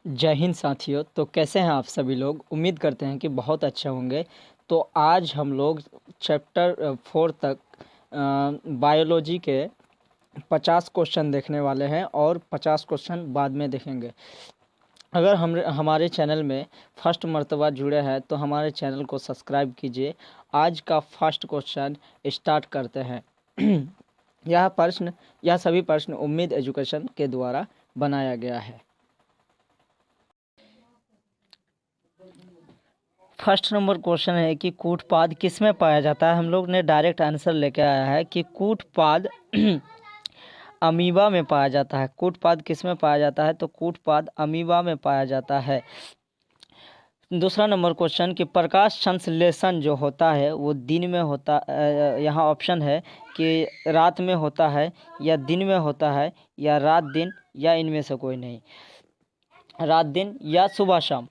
जय हिंद साथियों। तो कैसे हैं आप सभी लोग? उम्मीद करते हैं कि बहुत अच्छे होंगे। तो आज हम लोग चैप्टर 4 तक बायोलॉजी के 50 क्वेश्चन देखने वाले हैं और 50 क्वेश्चन बाद में देखेंगे। अगर हम हमारे चैनल में फर्स्ट मर्तबा जुड़े हैं तो हमारे चैनल को सब्सक्राइब कीजिए। आज का फर्स्ट क्वेश्चन स्टार्ट करते हैं। यह सभी प्रश्न उम्मीद एजुकेशन के द्वारा बनाया गया है। फर्स्ट नंबर क्वेश्चन है कि कूटपाद किस में पाया जाता है। हम लोग ने डायरेक्ट आंसर लेके आया है कि कूटपाद अमीबा में पाया जाता है। कूटपाद किस में पाया जाता है? तो कूटपाद अमीबा में पाया जाता है। दूसरा नंबर क्वेश्चन कि प्रकाश संश्लेषण जो होता है वो दिन में होता, यहाँ ऑप्शन है कि रात में होता है या दिन में होता है या रात दिन या इनमें से कोई नहीं, रात दिन या सुबह शाम।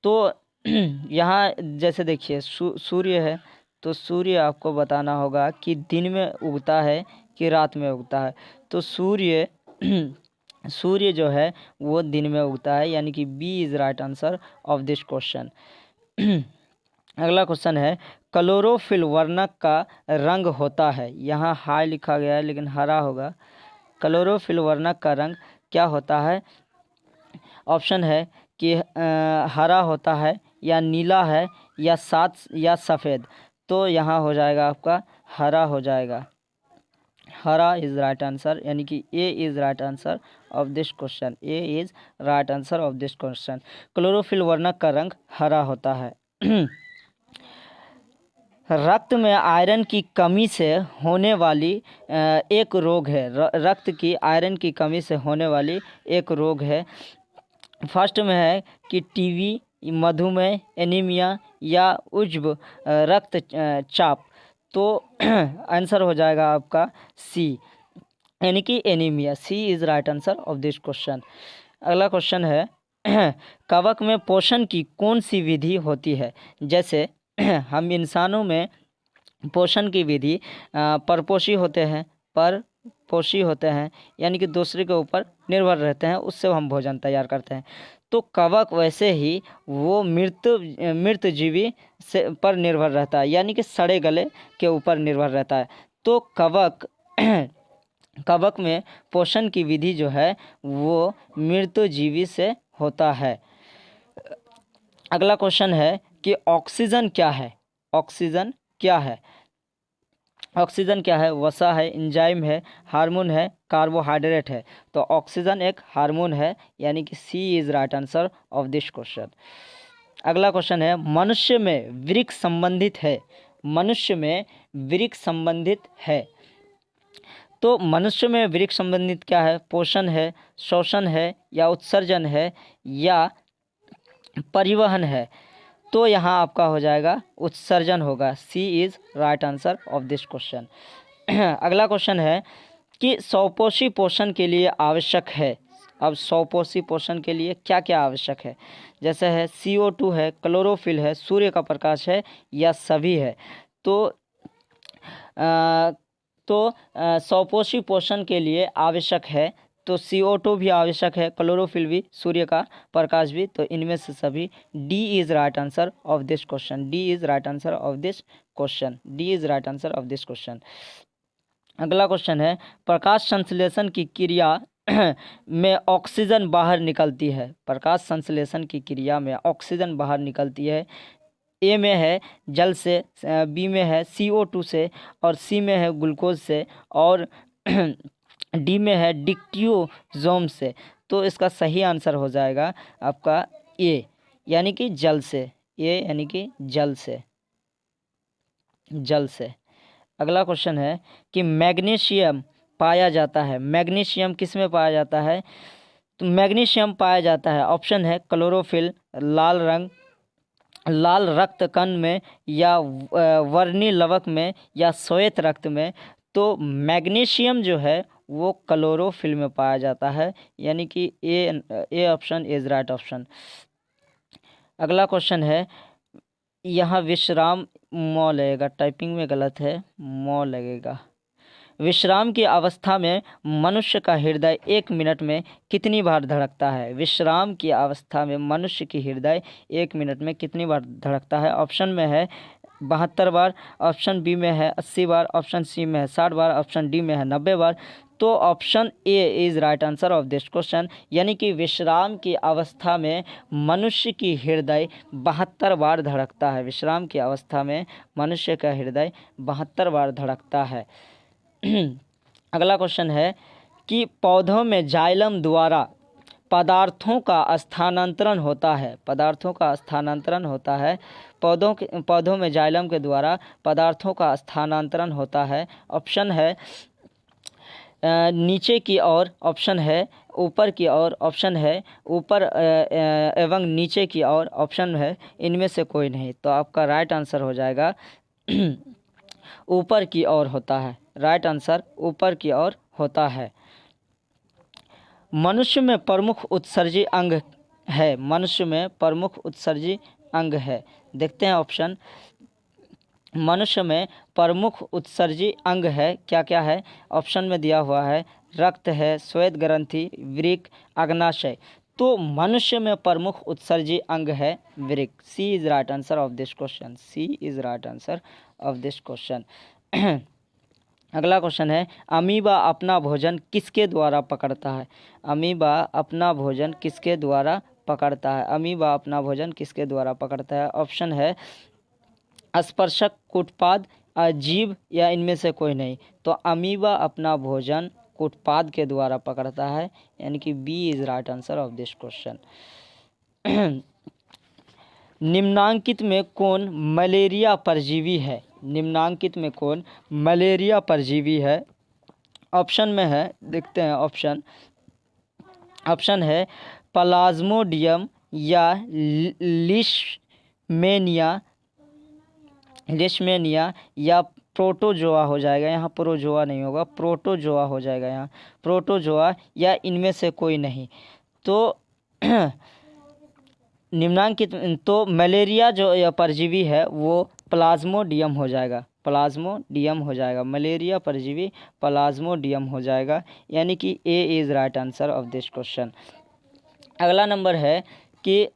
तो यहाँ जैसे देखिए सूर्य है, तो सूर्य आपको बताना होगा कि दिन में उगता है कि रात में उगता है। तो सूर्य सूर्य जो है वो दिन में उगता है, यानी कि B is right answer of this question. अगला क्वेश्चन है क्लोरोफिल वर्णक का रंग होता है। यहाँ हाई लिखा गया है लेकिन हरा होगा। क्लोरोफिल वर्णक का रंग क्या होता है? ऑप्शन है कि हरा होता है या नीला है या सफ़ेद। तो यहाँ हो जाएगा आपका हरा हो जाएगा। हरा इज़ राइट आंसर, यानी कि A is right answer of this question. A is right answer of this question. Chlorophyll वर्णक का रंग हरा होता है। रक्त में आयरन की कमी से होने वाली एक रोग है। रक्त की आयरन की कमी से होने वाली एक रोग है। फर्स्ट में है कि टीबी, मधुमेह, एनीमिया या उज्व रक्तचाप। तो आंसर हो जाएगा आपका सी, यानी कि anaemia. C is right answer of this question. अगला क्वेश्चन है कवक में पोषण की कौन सी विधि होती है? जैसे हम इंसानों में पोषण की विधि परपोषी होते हैं, परपोषी होते हैं, यानी कि दूसरे के ऊपर निर्भर रहते हैं, उससे हम भोजन तैयार करते हैं। तो कवक वैसे ही वो मृत जीवी से पर निर्भर रहता है, यानी कि सड़े गले के ऊपर निर्भर रहता है। तो कवक कवक में पोषण की विधि जो है वो मृत जीवी से होता है। अगला क्वेश्चन है कि ऑक्सीजन क्या है? ऑक्सीजन क्या है? ऑक्सीजन क्या है? वसा है, एंजाइम है, हार्मोन है, कार्बोहाइड्रेट है। तो ऑक्सीजन एक हार्मोन है, यानी कि C is right answer of this question. अगला क्वेश्चन है मनुष्य में वृक्क संबंधित है। मनुष्य में वृक्क संबंधित है। तो मनुष्य में वृक्क संबंधित क्या है? पोषण है, शोषण है या उत्सर्जन है या परिवहन है। तो यहाँ आपका हो जाएगा उत्सर्जन होगा। C is right answer of this question. अगला क्वेश्चन है कि स्वपोषी पोषण के लिए आवश्यक है। अब स्वपोषी पोषण के लिए क्या क्या आवश्यक है? जैसे है CO2 है, क्लोरोफिल है, सूर्य का प्रकाश है या सभी है। तो स्वपोषी पोषण के लिए आवश्यक है तो CO2 भी आवश्यक है, क्लोरोफिल भी, सूर्य का प्रकाश भी। तो इनमें से सभी D is right answer of this question. D is right answer of this question. D is right answer of this question. अगला क्वेश्चन है प्रकाश संश्लेषण की क्रिया में ऑक्सीजन बाहर निकलती है। प्रकाश संश्लेषण की क्रिया में ऑक्सीजन बाहर निकलती है। ए में है जल से, बी में है CO2 से और सी में है ग्लूकोज से और डी में है डिक्टियोजोम से। तो इसका सही आंसर हो जाएगा आपका ए, यानी कि जल से। ए यानी कि जल से, जल से। अगला क्वेश्चन है कि मैग्नीशियम पाया जाता है। मैग्नीशियम किस में पाया जाता है? तो मैग्नीशियम पाया जाता है, ऑप्शन है क्लोरोफिल, लाल रक्त कण में या वर्णी लवक में या श्वेत रक्त में। तो मैग्नीशियम जो है वो क्लोरोफिल में पाया जाता है, यानी कि A option is right option. अगला क्वेश्चन है, यहाँ विश्राम म लगेगा, टाइपिंग में गलत है, म लगेगा। विश्राम की अवस्था में मनुष्य का हृदय 1 मिनट में कितनी बार धड़कता है? विश्राम की अवस्था में मनुष्य की हृदय 1 मिनट में कितनी बार धड़कता है? ऑप्शन में है 72 बार, ऑप्शन बी में है 80 बार, ऑप्शन सी में है 60 बार, ऑप्शन डी में है 90 बार। तो option A is right answer of this question, यानी कि विश्राम की अवस्था में मनुष्य की हृदय 72 बार धड़कता है। विश्राम की अवस्था में मनुष्य का हृदय 72 बार धड़कता है। अगला क्वेश्चन है कि पौधों में जाइलम द्वारा पदार्थों का स्थानांतरण होता है। पदार्थों का स्थानांतरण होता है। पौधों में जाइलम के द्वारा पदार्थों का स्थानांतरण होता है। ऑप्शन है नीचे की ओर, ऑप्शन है ऊपर की ओर, ऑप्शन है ऊपर एवं नीचे की ओर, ऑप्शन है इनमें से कोई नहीं। तो आपका राइट आंसर हो जाएगा ऊपर की ओर होता है। राइट आंसर ऊपर की ओर होता है। मनुष्य में प्रमुख उत्सर्जी अंग है। मनुष्य में प्रमुख उत्सर्जी अंग है। देखते हैं ऑप्शन। मनुष्य में प्रमुख उत्सर्जी अंग है, क्या क्या है? ऑप्शन में दिया हुआ है रक्त है, श्वेत ग्रंथि, वृक्क, अग्नाशय। तो मनुष्य में प्रमुख उत्सर्जी अंग है वृक्क। C is right answer of this question. C is right answer of this question. अगला क्वेश्चन है अमीबा अपना भोजन किसके द्वारा पकड़ता है? अमीबा अपना भोजन किसके द्वारा पकड़ता है? अमीबा अपना भोजन किसके द्वारा पकड़ता है? ऑप्शन है स्पर्शक, कूटपाद, जीभ या इनमें से कोई नहीं। तो अमीबा अपना भोजन कूटपाद के द्वारा पकड़ता है, यानी कि B is right answer of this question. निम्नांकित में कौन मलेरिया परजीवी है? निम्नांकित में कौन मलेरिया परजीवी है? ऑप्शन में है, देखते हैं ऑप्शन। ऑप्शन है प्लाज्मोडियम या लिशमेनिया या प्रोटोजोआ हो जाएगा। यहाँ प्रोजोआ नहीं होगा, प्रोटोजोआ हो जाएगा यहाँ, प्रोटोजोआ या इनमें से कोई नहीं। तो निम्नांकित तो मलेरिया जो या परजीवी है वो प्लाज्मोडियम हो जाएगा। प्लाज्मोडियम हो जाएगा। मलेरिया परजीवी प्लाज्मोडियम हो जाएगा, यानी कि A is right answer of this question. अगला नंबर है कि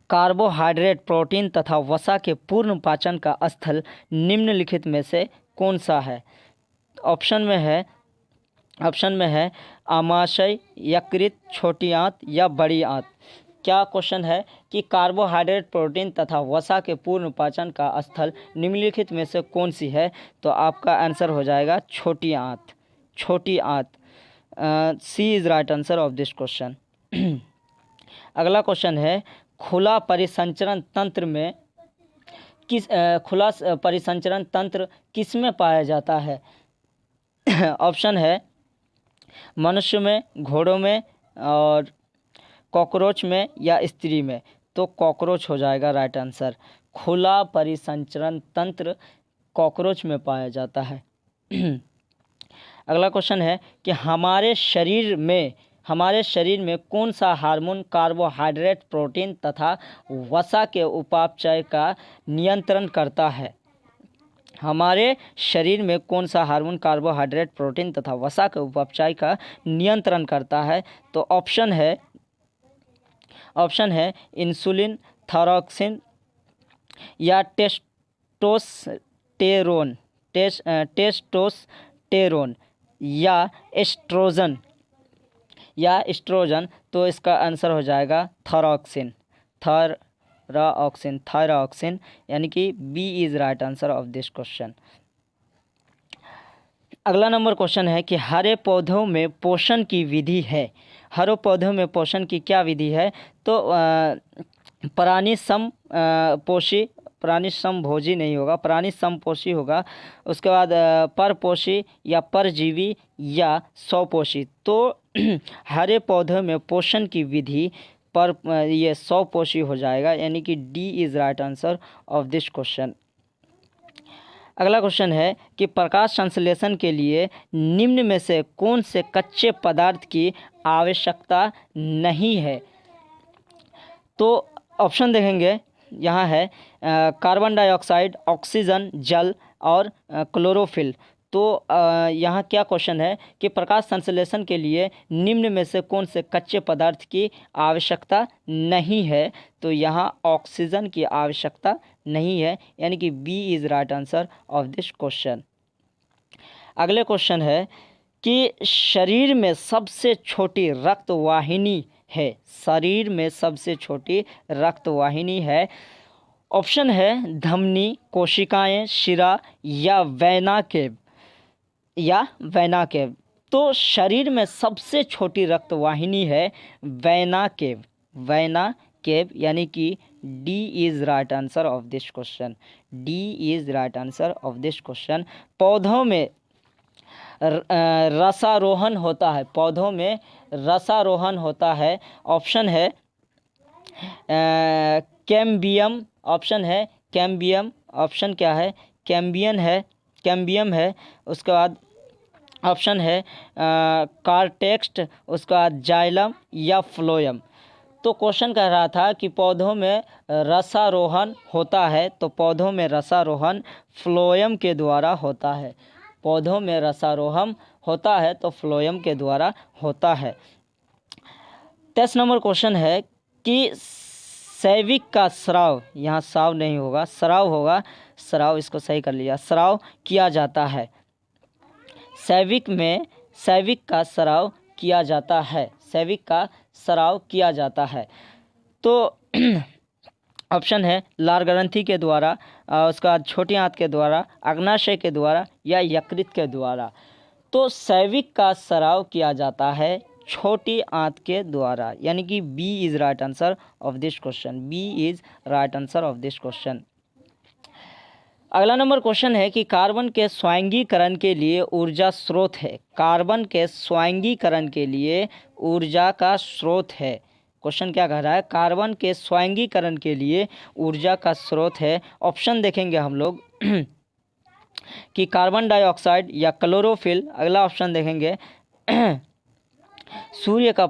कार्बोहाइड्रेट, प्रोटीन तथा वसा के पूर्ण पाचन का स्थल निम्नलिखित में से कौन सा है? ऑप्शन में है आमाशय, यकृत, छोटी आंत या बड़ी आंत। क्या क्वेश्चन है कि कार्बोहाइड्रेट, प्रोटीन तथा वसा के पूर्ण पाचन का स्थल निम्नलिखित में से कौन सी है? तो आपका आंसर हो जाएगा छोटी आंत। छोटी आंत। C is right answer of this question. अगला क्वेश्चन है खुला परिसंचरण तंत्र में खुला परिसंचरण तंत्र किस में पाया जाता है? ऑप्शन है मनुष्य में, घोड़ों में और कॉकरोच में या स्त्री में। तो कॉकरोच हो जाएगा राइट आंसर। खुला परिसंचरण तंत्र कॉकरोच में पाया जाता है। अगला क्वेश्चन है कि हमारे शरीर में कौन सा हार्मोन कार्बोहाइड्रेट, प्रोटीन तथा वसा के उपापचय का नियंत्रण करता है? हमारे शरीर में कौन सा हार्मोन कार्बोहाइड्रेट, प्रोटीन तथा वसा के उपापचय का नियंत्रण करता है? तो ऑप्शन है इंसुलिन, थायरॉक्सिन या टेस्टोस्टेरोन या एस्ट्रोजन। तो इसका आंसर हो जाएगा थायरॉक्सिन, यानी कि B is right answer of this question. अगला नंबर क्वेश्चन है कि हरे पौधों में पोषण की विधि है। हरे पौधों में पोषण की क्या विधि है? तो प्राणी समभोजी नहीं होगा, प्राणी समपोषी होगा। उसके बाद परपोषी या परजीवी या स्वपोषी। तो हरे पौधों में पोषण की विधि पर ये स्वपोषी हो जाएगा, यानी कि D is right answer of this question. अगला क्वेश्चन है कि प्रकाश संश्लेषण के लिए निम्न में से कौन से कच्चे पदार्थ की आवश्यकता नहीं है? तो ऑप्शन देखेंगे, यहाँ है कार्बन डाइऑक्साइड, ऑक्सीजन, जल और क्लोरोफिल। तो यहाँ क्या क्वेश्चन है कि प्रकाश संश्लेषण के लिए निम्न में से कौन से कच्चे पदार्थ की आवश्यकता नहीं है? तो यहाँ ऑक्सीजन की आवश्यकता नहीं है, यानी कि B is right answer of this question. अगले क्वेश्चन है कि शरीर में सबसे छोटी रक्त वाहिनी है, शरीर में सबसे छोटी रक्त वाहिनी है। ऑप्शन है धमनी, कोशिकाएं, शिरा या वेना केव। तो शरीर में सबसे छोटी रक्त वाहिनी है वेना केव, यानी कि D is right answer of this question. D is right answer of this question. पौधों में रसारोहण होता है, पौधों में रसारोहण होता है। ऑप्शन है कैम्बियम, ऑप्शन है कैम्बियम, ऑप्शन क्या है कैम्बियम है। उसके बाद ऑप्शन है कार्टेक्स्ट, उसके बाद जाइलम या फ्लोएम। तो क्वेश्चन कह रहा था कि पौधों में रसारोहण होता है, तो पौधों में रसारोहण फ्लोएम के द्वारा होता है। पौधों में रसारोहण होता है तो फ्लोएम के द्वारा होता है। 10 नंबर क्वेश्चन है कि सैविक का स्राव, यहाँ स्राव नहीं होगा, स्राव होगा, स्राव इसको सही कर लिया, स्राव किया जाता है। सैविक का स्राव किया जाता है, सैविक का स्राव किया जाता है। तो ऑप्शन है लार ग्रंथि के द्वारा, उसका बाद छोटी आंत के द्वारा, अग्नाशय के द्वारा या यकृत के द्वारा। तो सैविक का स्राव किया जाता है छोटी आंत के द्वारा, यानी कि B is right answer of this question. B is right answer of this question. अगला नंबर क्वेश्चन है कि कार्बन के स्वांगीकरण के लिए ऊर्जा स्रोत है, कार्बन के स्वांगीकरण के लिए ऊर्जा का स्रोत है। क्वेश्चन क्या कह रहा है? कार्बन के स्वांगीकरण के लिए ऊर्जा का स्रोत है। ऑप्शन देखेंगे हम लोग कि कार्बन डाइऑक्साइड या क्लोरोफिल। अगला ऑप्शन देखेंगे सूर्य का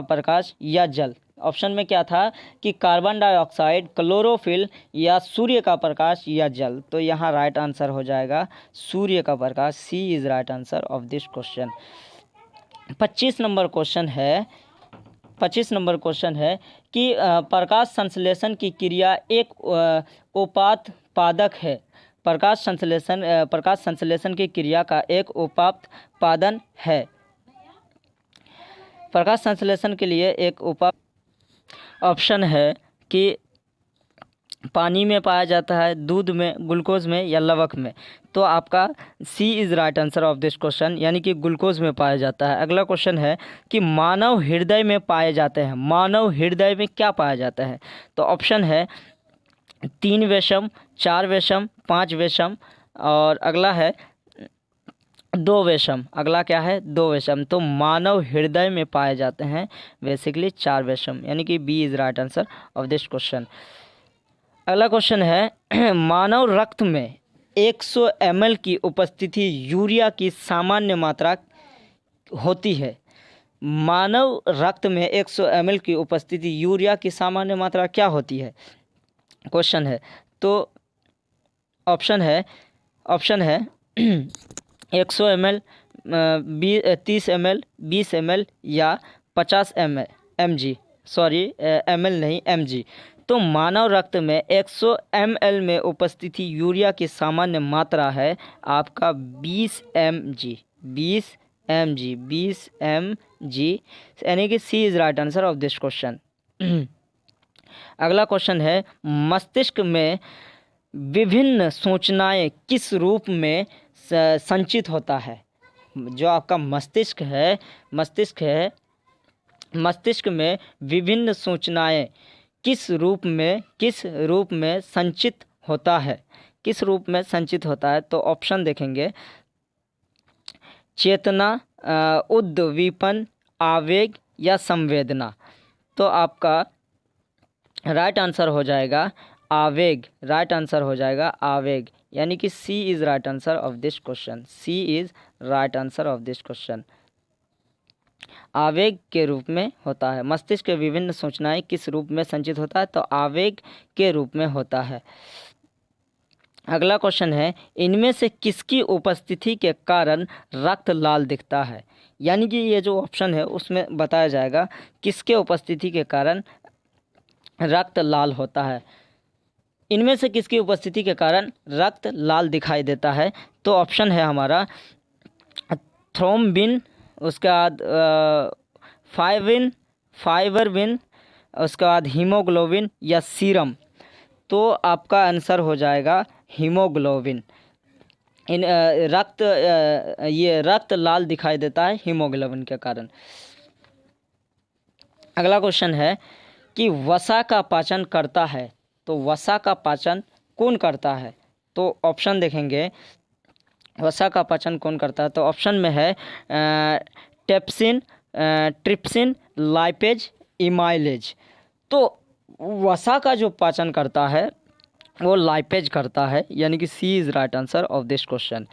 प्रकाश या जल। ऑप्शन में क्या था कि कार्बन डाइऑक्साइड, क्लोरोफिल या सूर्य का प्रकाश या जल। तो यहाँ राइट आंसर हो जाएगा सूर्य का प्रकाश। C is right answer of this question. 25 number question है कि प्रकाश संश्लेषण की क्रिया एक उपात्पादक है। प्रकाश संश्लेषण की क्रिया का एक उपात्पादन है। प्रकाश संश्लेषण के लिए एक ऑप्शन है कि पानी में पाया जाता है, दूध में, ग्लूकोज में या लवक में। तो आपका C is right answer of this question, यानी कि ग्लूकोज में पाया जाता है। अगला क्वेश्चन है कि मानव हृदय में पाए जाते हैं, मानव हृदय में क्या पाया जाता है? तो ऑप्शन है 3 विषम, 4 विषम, 5 विषम और अगला है 2 विषम। अगला क्या है? 2 विषम। तो मानव हृदय में पाए जाते हैं बेसिकली 4 विषम, यानी कि B is right answer of this question. अगला क्वेश्चन है मानव रक्त में 100 ml की उपस्थिति यूरिया की सामान्य मात्रा होती है। मानव रक्त में 100 ml की उपस्थिति यूरिया की सामान्य मात्रा क्या होती है? क्वेश्चन है। तो ऑप्शन है 100 ml, 30 ml, 20 ml या 50 mg, सॉरी ml नहीं mg। तो मानव रक्त में 100 ml में उपस्थिति यूरिया की सामान्य मात्रा है आपका 20 mg, 20 mg, यानी कि C is right answer of this question. अगला क्वेश्चन है मस्तिष्क में विभिन्न सूचनाएं किस रूप में संचित होता है? जो आपका मस्तिष्क है, मस्तिष्क में विभिन्न सूचनाएं किस रूप में संचित होता है? किस रूप में संचित होता है? तो ऑप्शन देखेंगे चेतना, उद्दीपन, आवेग या संवेदना। तो आपका राइट आंसर हो जाएगा आवेग, राइट आंसर हो जाएगा आवेग, यानी कि C is right answer of this question. C is right answer of this question. आवेग के रूप में होता है। मस्तिष्क के विभिन्न सूचनाएं किस रूप में संचित होता है? तो आवेग के रूप में होता है। अगला क्वेश्चन है, इनमें से किसकी उपस्थिति के कारण रक्त लाल दिखता है। यानी कि ये जो ऑप्शन है उसमें बताया जाएगा किसके उपस्थिति के कारण रक्त लाल होता है। इनमें से किसकी उपस्थिति के कारण रक्त लाल दिखाई देता है। तो ऑप्शन है हमारा थ्रोम्बिन, उसके बाद फाइबरबिन, उसके बाद हीमोग्लोबिन या सीरम। तो आपका आंसर हो जाएगा हीमोग्लोबिन। ये रक्त लाल दिखाई देता है हीमोग्लोबिन के कारण। अगला क्वेश्चन है कि वसा का पाचन करता है, तो वसा का पाचन कौन करता है। तो ऑप्शन देखेंगे, वसा का पाचन कौन करता है। तो ऑप्शन में है टेप्सिन, ट्रिप्सिन, लाइपेज, इमाइलेज। तो वसा का जो पाचन करता है वो लाइपेज करता है, यानी कि C is right answer of this question.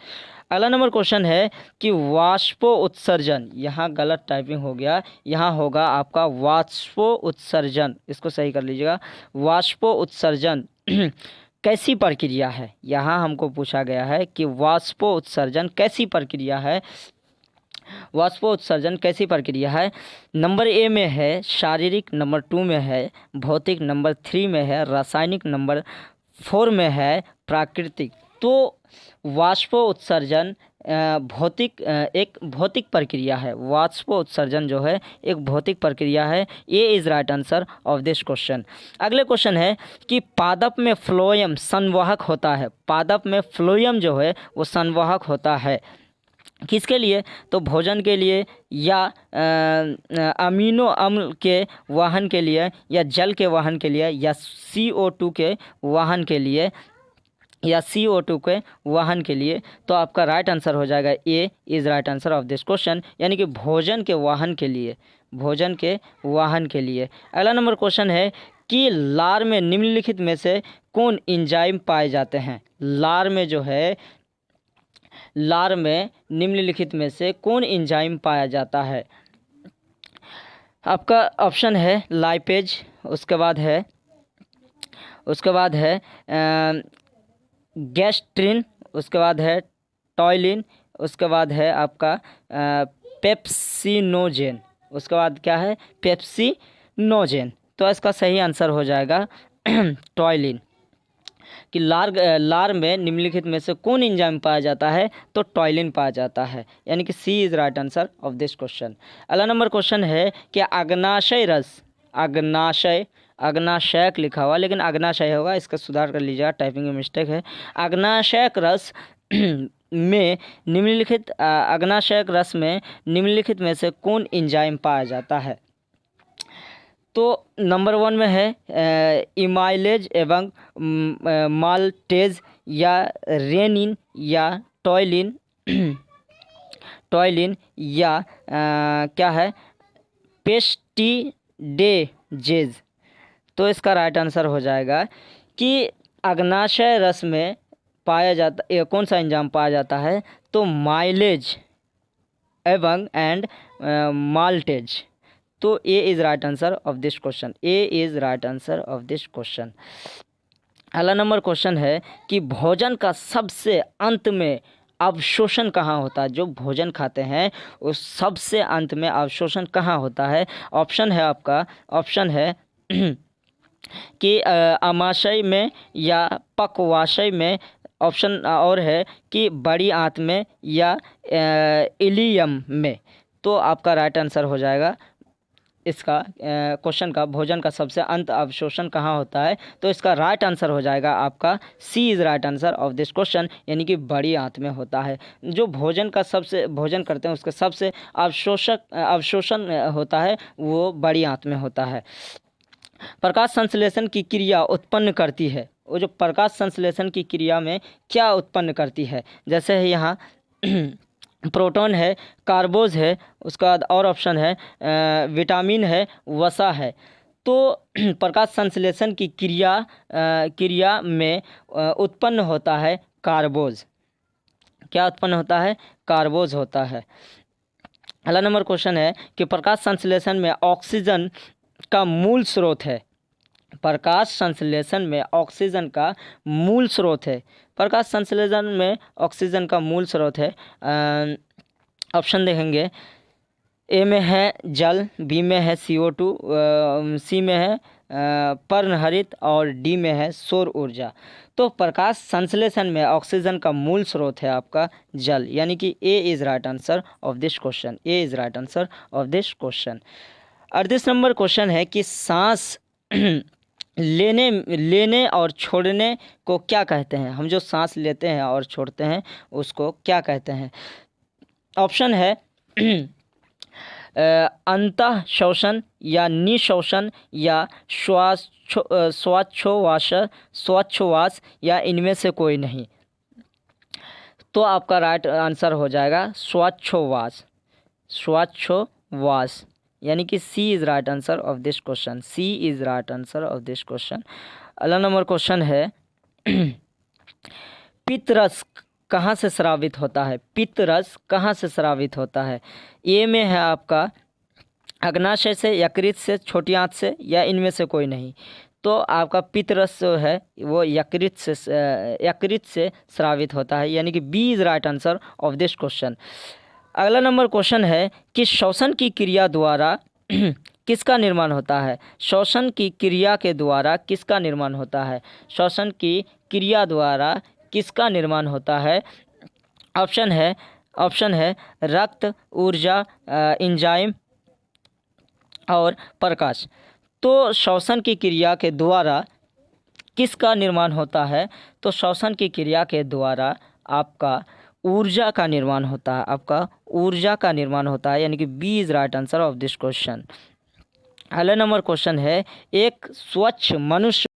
अगला नंबर क्वेश्चन है कि वाष्पो उत्सर्जन, यहाँ गलत टाइपिंग हो गया, यहाँ होगा आपका वाष्पो उत्सर्जन, इसको सही कर लीजिएगा। वाष्पो उत्सर्जन कैसी प्रक्रिया है, यहाँ हमको पूछा गया है कि वाष्पो उत्सर्जन कैसी प्रक्रिया है। वाष्पोत्सर्जन कैसी प्रक्रिया है। नंबर ए में है शारीरिक, नंबर 2 में है भौतिक, नंबर 3 में है रासायनिक, नंबर 4 में है प्राकृतिक। तो वाष्पोत्सर्जन एक भौतिक प्रक्रिया है। वाष्पोत्सर्जन जो है एक भौतिक प्रक्रिया है। A is right answer of this question. अगले क्वेश्चन है कि पादप में फ्लोएम संवाहक होता है। पादप में फ्लोएम जो है वो संवाहक होता है किसके लिए। तो भोजन के लिए, या अमीनो अम्ल के वाहन के लिए, या जल के वाहन के लिए, या CO2 के वाहन के लिए, या CO2 के वाहन के लिए। तो आपका राइट आंसर हो जाएगा A is right answer of this question, यानी कि भोजन के वाहन के लिए, भोजन के वाहन के लिए। अगला नंबर क्वेश्चन है कि लार में निम्नलिखित में से कौन एंजाइम पाए जाते हैं। लार में जो है, लार में निम्नलिखित में से कौन एंजाइम पाया जाता है। आपका ऑप्शन है लाइपेज, उसके बाद है गैस्ट्रिन, उसके बाद है टॉयलिन, उसके बाद है आपका पेप्सिनोजेन, उसके बाद क्या है पेप्सिनोजेन। तो इसका सही आंसर हो जाएगा टॉयलिन। कि लार में निम्नलिखित में से कौन एंजाइम पाया जाता है। तो टॉयलिन पाया जाता है, यानी कि C is right answer of this question. अगला नंबर क्वेश्चन है कि अग्नाशय रस, अग्नाशयक लिखा हुआ लेकिन अग्नाशय होगा, इसका सुधार कर लीजिएगा, टाइपिंग में मिस्टेक है। अग्नाशयक रस में निम्नलिखित अग्नाशयक रस में निम्नलिखित में से कौन एंजाइम पाया जाता है। तो नंबर 1 में है इमाइलेज एवं माल्टेज, या रेनिन, या टॉयलिन या क्या है पेस्टिडेजेज। तो इसका राइट आंसर हो जाएगा कि अग्नाशय रस में पाया जाता कौन सा एंजाइम पाया जाता है। तो माइलेज एवं एंड माल्टेज। तो A is right answer of this question, A is right answer of this question. अगला नंबर क्वेश्चन है कि भोजन का सबसे अंत में अवशोषण कहाँ होता है। जो भोजन खाते हैं उस सबसे अंत में अवशोषण कहाँ होता है। ऑप्शन है आपका, ऑप्शन है कि आमाशय में या पक्वाशय में। ऑप्शन और है कि बड़ी आंत में या इलियम में। तो आपका राइट आंसर हो जाएगा इसका क्वेश्चन का, भोजन का सबसे अंत अवशोषण कहाँ होता है। तो इसका राइट आंसर हो जाएगा आपका C is right answer of this question, यानी कि बड़ी आंत में होता है। जो भोजन करते हैं उसका सबसे अवशोषण होता है वो बड़ी आंत में होता है। प्रकाश संश्लेषण की क्रिया उत्पन्न करती है, वो जो प्रकाश संश्लेषण की क्रिया में क्या उत्पन्न करती है। जैसे है यहाँ प्रोटॉन है, कार्बोज है, उसके बाद और ऑप्शन है विटामिन है, वसा है। तो प्रकाश संश्लेषण की क्रिया में उत्पन्न होता है कार्बोज। क्या उत्पन्न होता है, कार्बोज होता है। अगला नंबर क्वेश्चन है कि प्रकाश संश्लेषण में ऑक्सीजन का मूल स्रोत है। प्रकाश संश्लेषण में ऑक्सीजन का मूल स्रोत है? प्रकाश संश्लेषण में ऑक्सीजन का मूल स्रोत है, ऑप्शन देखेंगे, ए में है जल, बी में है CO2, सी में है पर्णहरित और डी में है सौर ऊर्जा। तो प्रकाश संश्लेषण में ऑक्सीजन का मूल स्रोत है आपका जल, यानी कि A is right answer of this question. A is right answer of this question. 38 number question है कि सांस लेने और छोड़ने को क्या कहते हैं? हम जो सांस लेते हैं और छोड़ते हैं उसको क्या कहते हैं? ऑप्शन है अंतः श्वसन या निश्वसन या श्वासोच्छ्वास या इनमें से कोई नहीं। तो आपका राइट आंसर हो जाएगा श्वासोच्छ्वास, यानी कि C is right answer of this question. C is right answer of this question. अगला नंबर क्वेश्चन है पित्तरस कहाँ से स्रावित होता है? पित्तरस कहाँ से स्रावित होता है? ए में है आपका अग्नाशय से, यकृत से, छोटी आंत से या इनमें से कोई नहीं। तो आपका पित्तरस जो है वो यकृत से स्रावित होता है, यानी कि B is right answer of this question. अगला नंबर क्वेश्चन है कि श्वसन की क्रिया द्वारा किसका निर्माण होता है? श्वसन की क्रिया के द्वारा किसका निर्माण होता है? श्वसन की क्रिया द्वारा किसका निर्माण होता है? ऑप्शन है रक्त, ऊर्जा, एंजाइम और प्रकाश। तो श्वसन की क्रिया के द्वारा किसका निर्माण होता है? तो श्वसन की क्रिया के द्वारा आपका ऊर्जा का निर्माण होता है, आपका ऊर्जा का निर्माण होता है, यानी कि B is right answer of this question. अगला नंबर क्वेश्चन है एक स्वच्छ मनुष्य